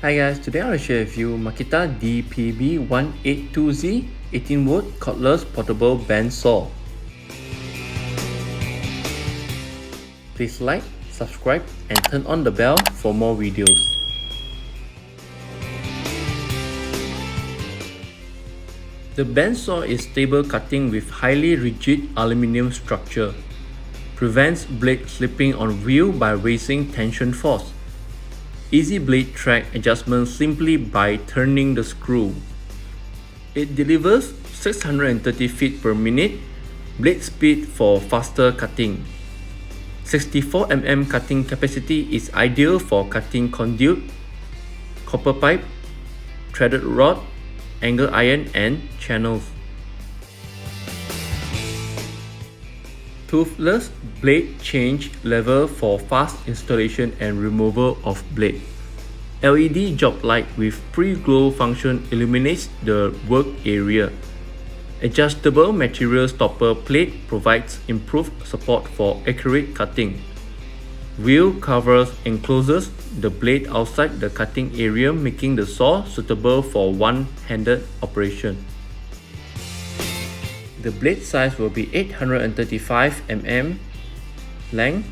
Hi guys, today I'll share with you Makita DPB182Z 18V cordless portable bandsaw. Please like, subscribe and turn on the bell for more videos. The bandsaw is stable cutting with highly rigid aluminum structure. Prevents blade slipping on wheel by raising tension force. Easy blade track adjustment simply by turning the screw. It delivers 630 feet per minute blade speed for faster cutting. 64 mm cutting capacity is ideal for cutting conduit, copper pipe, threaded rod, angle iron and channels. Toothless blade change lever for fast installation and removal of blade. LED job light with pre-glow function illuminates the work area. Adjustable material stopper plate provides improved support for accurate cutting. Wheel covers encloses the blade outside the cutting area, making the saw suitable for one-handed operation. The blade size will be 835 mm length,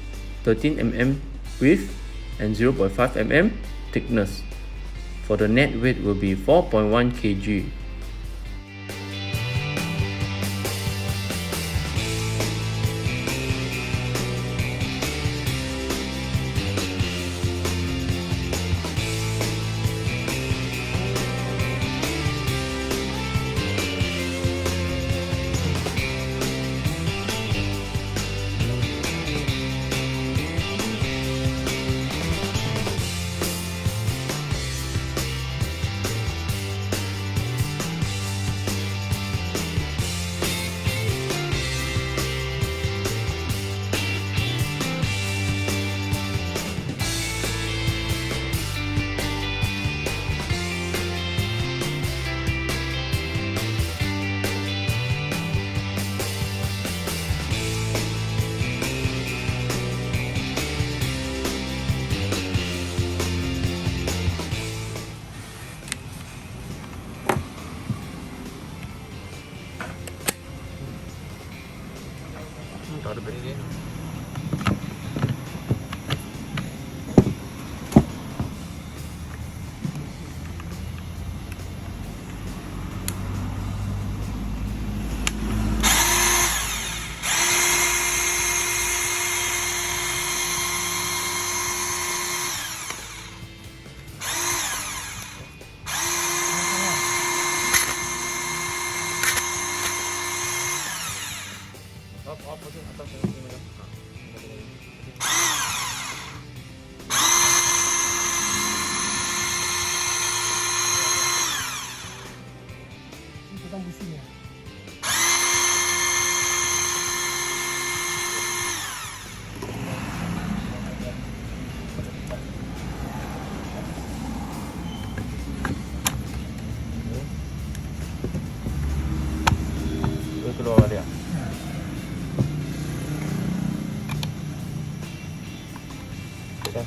13 mm width and 0.5 mm thickness. For the net weight will be 4.1 kg. Tak ada benda dia. Apa tu atas ni macam. Ini tentang businya. Itu keluar dia. Sudah.